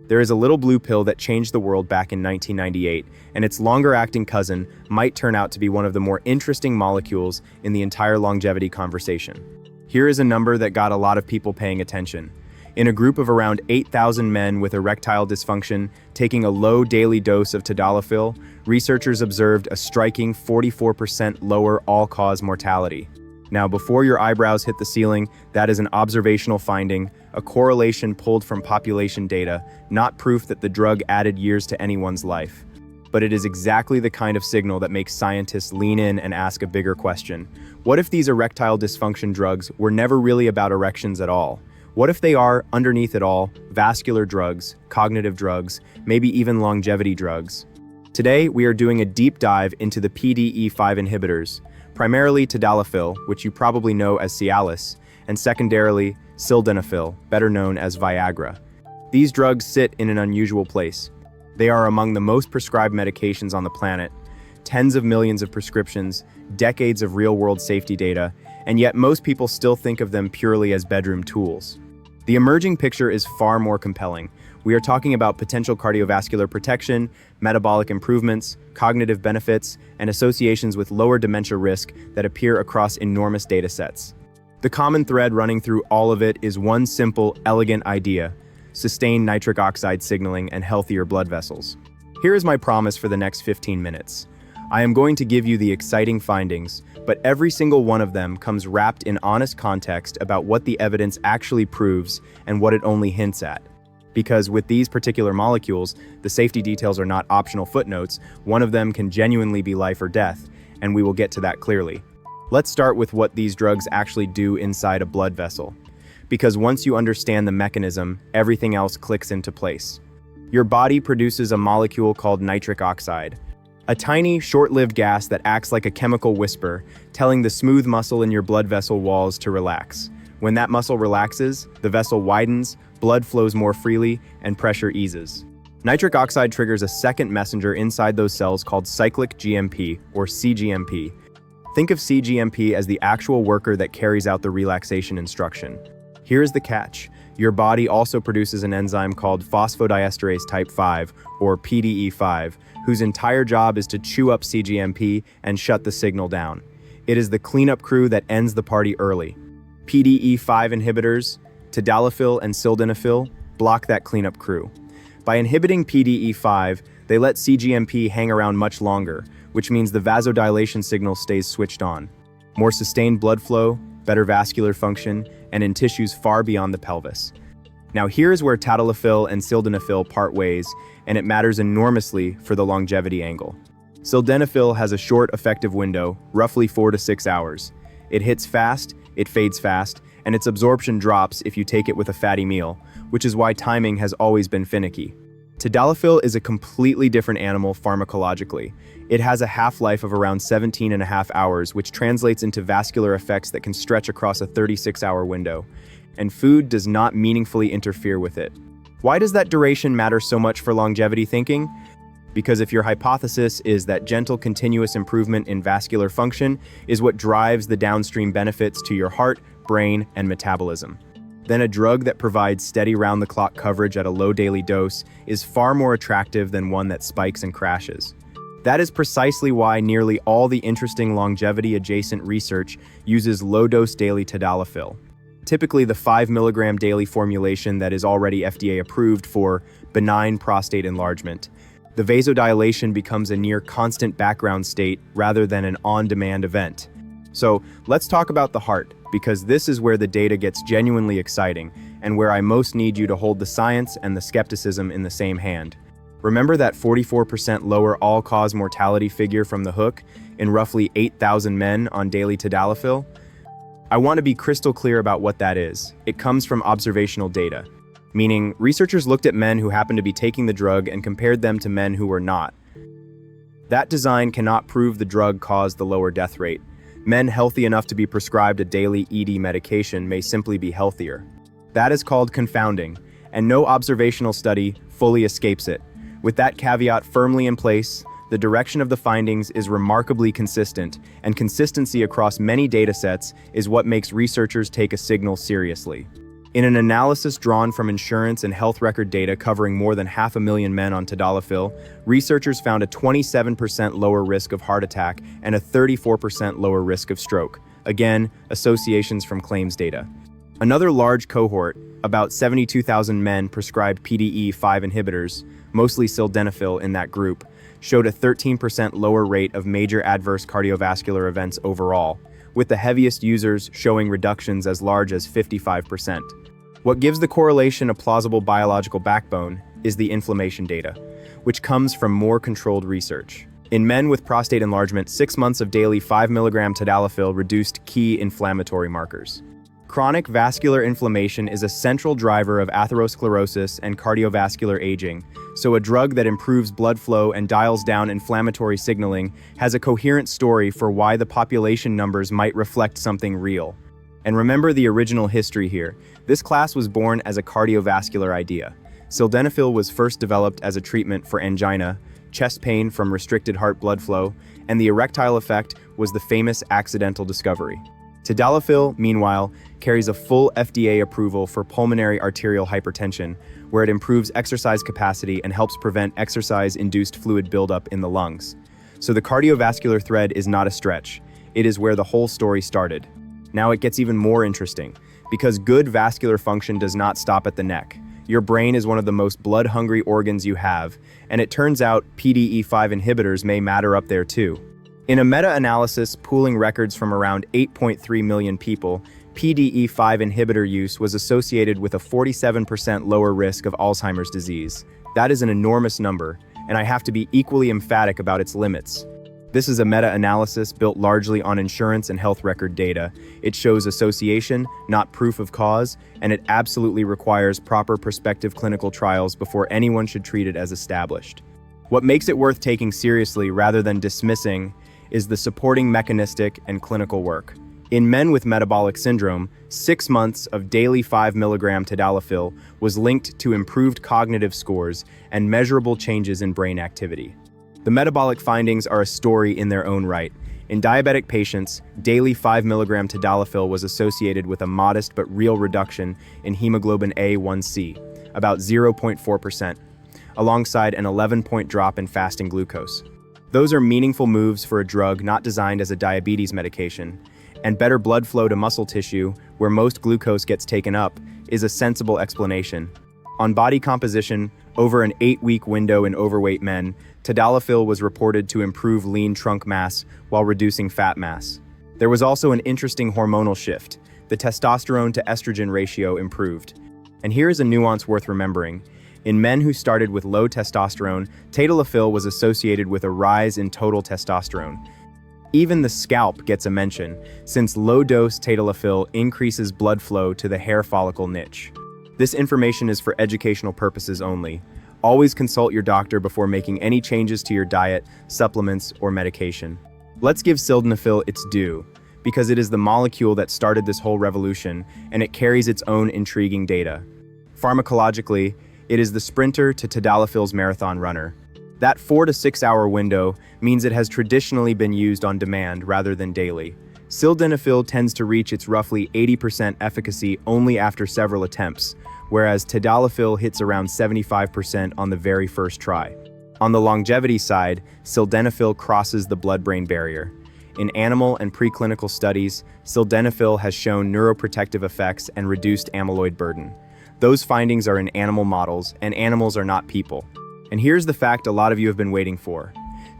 There is a little blue pill that changed the world back in 1998, and its longer-acting cousin might turn out to be one of the more interesting molecules in the entire longevity conversation. Here is a number that got a lot of people paying attention. In a group of around 8,000 men with erectile dysfunction taking a low daily dose of Tadalafil, researchers observed a striking 44% lower all-cause mortality. Now, before your eyebrows hit the ceiling, that is an observational finding, a correlation pulled from population data, not proof that the drug added years to anyone's life. But it is exactly the kind of signal that makes scientists lean in and ask a bigger question. What if these erectile dysfunction drugs were never really about erections at all? What if they are, underneath it all, vascular drugs, cognitive drugs, maybe even longevity drugs? Today, we are doing a deep dive into the PDE5 inhibitors, primarily Tadalafil, which you probably know as Cialis, and secondarily, sildenafil, better known as Viagra. These drugs sit in an unusual place. They are among the most prescribed medications on the planet, tens of millions of prescriptions, decades of real-world safety data, and yet most people still think of them purely as bedroom tools. The emerging picture is far more compelling. We are talking about potential cardiovascular protection, metabolic improvements, cognitive benefits, and associations with lower dementia risk that appear across enormous data sets. The common thread running through all of it is one simple, elegant idea: sustained nitric oxide signaling and healthier blood vessels. Here is my promise for the next 15 minutes. I am going to give you the exciting findings, but every single one of them comes wrapped in honest context about what the evidence actually proves and what it only hints at. Because with these particular molecules, the safety details are not optional footnotes. One of them can genuinely be life or death, and we will get to that clearly. Let's start with what these drugs actually do inside a blood vessel. Because once you understand the mechanism, everything else clicks into place. Your body produces a molecule called nitric oxide, a tiny, short-lived gas that acts like a chemical whisper, telling the smooth muscle in your blood vessel walls to relax. When that muscle relaxes, the vessel widens, blood flows more freely, and pressure eases. Nitric oxide triggers a second messenger inside those cells called cyclic GMP, or cGMP. Think of cGMP as the actual worker that carries out the relaxation instruction. Here's the catch. Your body also produces an enzyme called phosphodiesterase type 5, or PDE5, whose entire job is to chew up cGMP and shut the signal down. It is the cleanup crew that ends the party early. PDE5 inhibitors, Tadalafil and sildenafil, block that cleanup crew. By inhibiting PDE5, they let cGMP hang around much longer, which means the vasodilation signal stays switched on. More sustained blood flow, better vascular function, and in tissues far beyond the pelvis. Now here's where Tadalafil and sildenafil part ways, and it matters enormously for the longevity angle. Sildenafil has a short effective window, roughly 4 to 6 hours. It hits fast, it fades fast, and its absorption drops if you take it with a fatty meal, which is why timing has always been finicky. Tadalafil is a completely different animal pharmacologically. It has a half-life of around 17.5 hours, which translates into vascular effects that can stretch across a 36-hour window, and food does not meaningfully interfere with it. Why does that duration matter so much for longevity thinking? Because if your hypothesis is that gentle continuous improvement in vascular function is what drives the downstream benefits to your heart, brain, and metabolism, then a drug that provides steady round-the-clock coverage at a low daily dose is far more attractive than one that spikes and crashes. That is precisely why nearly all the interesting longevity-adjacent research uses low-dose daily Tadalafil, typically the 5 mg daily formulation that is already FDA-approved for benign prostate enlargement. The vasodilation becomes a near constant background state rather than an on-demand event. So let's talk about the heart, because this is where the data gets genuinely exciting and where I most need you to hold the science and the skepticism in the same hand. Remember that 44% lower all-cause mortality figure from the hook in roughly 8,000 men on daily Tadalafil? I want to be crystal clear about what that is. It comes from observational data, meaning researchers looked at men who happened to be taking the drug and compared them to men who were not. That design cannot prove the drug caused the lower death rate. Men healthy enough to be prescribed a daily ED medication may simply be healthier. That is called confounding, and no observational study fully escapes it. With that caveat firmly in place, the direction of the findings is remarkably consistent, and consistency across many datasets is what makes researchers take a signal seriously. In an analysis drawn from insurance and health record data covering more than 500,000 men on Tadalafil, researchers found a 27% lower risk of heart attack and a 34% lower risk of stroke. Again, associations from claims data. Another large cohort, about 72,000 men prescribed PDE5 inhibitors, mostly sildenafil in that group, showed a 13% lower rate of major adverse cardiovascular events overall, with the heaviest users showing reductions as large as 55%. What gives the correlation a plausible biological backbone is the inflammation data, which comes from more controlled research. In men with prostate enlargement, 6 months of daily 5 mg Tadalafil reduced key inflammatory markers. Chronic vascular inflammation is a central driver of atherosclerosis and cardiovascular aging, so a drug that improves blood flow and dials down inflammatory signaling has a coherent story for why the population numbers might reflect something real. And remember the original history here. This class was born as a cardiovascular idea. Sildenafil was first developed as a treatment for angina, chest pain from restricted heart blood flow, and the erectile effect was the famous accidental discovery. Tadalafil, meanwhile, carries a full FDA approval for pulmonary arterial hypertension, where it improves exercise capacity and helps prevent exercise-induced fluid buildup in the lungs. So the cardiovascular thread is not a stretch. It is where the whole story started. Now it gets even more interesting, because good vascular function does not stop at the neck. Your brain is one of the most blood-hungry organs you have, and it turns out PDE5 inhibitors may matter up there too. In a meta-analysis pooling records from around 8.3 million people, PDE5 inhibitor use was associated with a 47% lower risk of Alzheimer's disease. That is an enormous number, and I have to be equally emphatic about its limits. This is a meta-analysis built largely on insurance and health record data. It shows association, not proof of cause, and it absolutely requires proper prospective clinical trials before anyone should treat it as established. What makes it worth taking seriously rather than dismissing is the supporting mechanistic and clinical work. In men with metabolic syndrome, 6 months of daily 5 mg Tadalafil was linked to improved cognitive scores and measurable changes in brain activity. The metabolic findings are a story in their own right. In diabetic patients, daily 5 mg Tadalafil was associated with a modest but real reduction in hemoglobin A1c, about 0.4%, alongside an 11-point drop in fasting glucose. Those are meaningful moves for a drug not designed as a diabetes medication, and better blood flow to muscle tissue, where most glucose gets taken up, is a sensible explanation. On body composition, over an 8-week window in overweight men, Tadalafil was reported to improve lean trunk mass while reducing fat mass. There was also an interesting hormonal shift. The testosterone to estrogen ratio improved. And here is a nuance worth remembering. In men who started with low testosterone, Tadalafil was associated with a rise in total testosterone. Even the scalp gets a mention, since low-dose Tadalafil increases blood flow to the hair follicle niche. This information is for educational purposes only. Always consult your doctor before making any changes to your diet, supplements, or medication. Let's give sildenafil its due, because it is the molecule that started this whole revolution, and it carries its own intriguing data. Pharmacologically, it is the sprinter to Tadalafil's marathon runner. That 4 to 6 hour window means it has traditionally been used on demand rather than daily. Sildenafil tends to reach its roughly 80% efficacy only after several attempts, whereas Tadalafil hits around 75% on the very first try. On the longevity side, sildenafil crosses the blood-brain barrier. In animal and preclinical studies, sildenafil has shown neuroprotective effects and reduced amyloid burden. Those findings are in animal models, and animals are not people. And here's the fact a lot of you have been waiting for.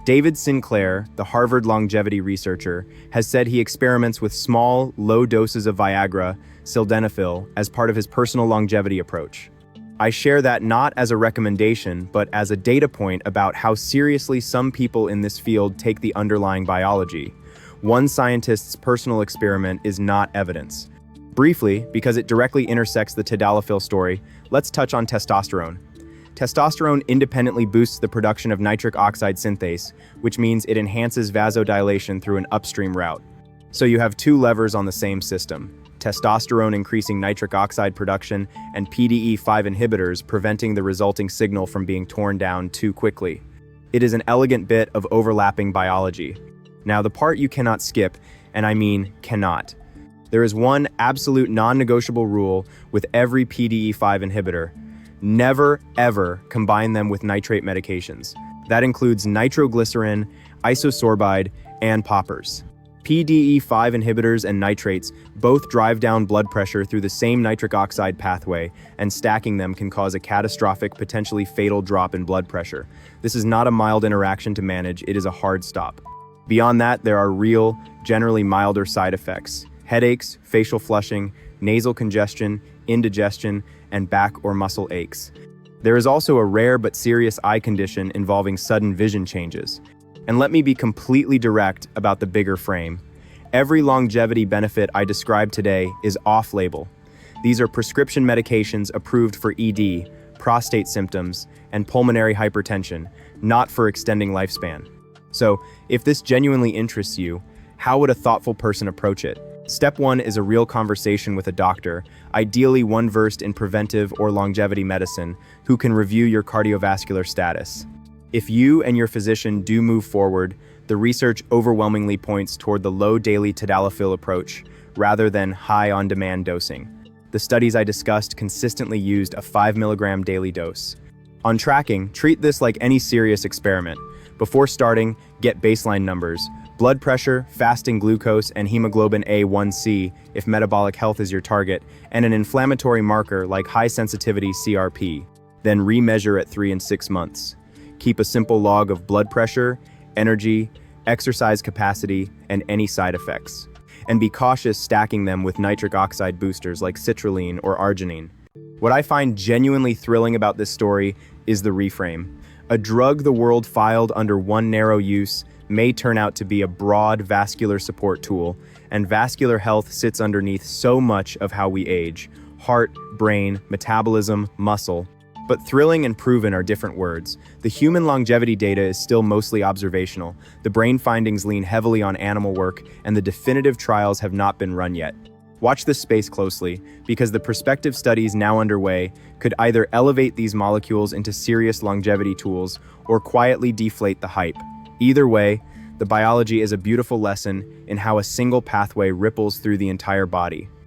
David Sinclair, the Harvard longevity researcher, has said he experiments with small, low doses of Viagra, sildenafil, as part of his personal longevity approach. I share that not as a recommendation, but as a data point about how seriously some people in this field take the underlying biology. One scientist's personal experiment is not evidence. Briefly, because it directly intersects the Tadalafil story, let's touch on testosterone. Testosterone independently boosts the production of nitric oxide synthase, which means it enhances vasodilation through an upstream route. So you have two levers on the same system: testosterone increasing nitric oxide production and PDE5 inhibitors preventing the resulting signal from being torn down too quickly. It is an elegant bit of overlapping biology. Now, the part you cannot skip, and I mean cannot. There is one absolute non-negotiable rule with every PDE5 inhibitor. Never, ever combine them with nitrate medications. That includes nitroglycerin, isosorbide, and poppers. PDE5 inhibitors and nitrates both drive down blood pressure through the same nitric oxide pathway, and stacking them can cause a catastrophic, potentially fatal drop in blood pressure. This is not a mild interaction to manage, it is a hard stop. Beyond that, there are real, generally milder side effects: headaches, facial flushing, nasal congestion, indigestion, and back or muscle aches. There is also a rare but serious eye condition involving sudden vision changes. And let me be completely direct about the bigger frame. Every longevity benefit I described today is off-label. These are prescription medications approved for ED, prostate symptoms, and pulmonary hypertension, not for extending lifespan. So, if this genuinely interests you, how would a thoughtful person approach it? Step 1 is a real conversation with a doctor, ideally one versed in preventive or longevity medicine, who can review your cardiovascular status. If you and your physician do move forward, the research overwhelmingly points toward the low daily Tadalafil approach, rather than high on-demand dosing. The studies I discussed consistently used a 5 mg daily dose. On tracking, treat this like any serious experiment. Before starting, get baseline numbers: blood pressure, fasting glucose, and hemoglobin A1C if metabolic health is your target, and an inflammatory marker like high-sensitivity CRP. Then remeasure at 3 and 6 months. Keep a simple log of blood pressure, energy, exercise capacity, and any side effects. And be cautious stacking them with nitric oxide boosters like citrulline or arginine. What I find genuinely thrilling about this story is the reframe. A drug the world filed under one narrow use may turn out to be a broad vascular support tool, and vascular health sits underneath so much of how we age: heart, brain, metabolism, muscle. But thrilling and proven are different words. The human longevity data is still mostly observational. The brain findings lean heavily on animal work, and the definitive trials have not been run yet. Watch this space closely, because the prospective studies now underway could either elevate these molecules into serious longevity tools or quietly deflate the hype. Either way, the biology is a beautiful lesson in how a single pathway ripples through the entire body.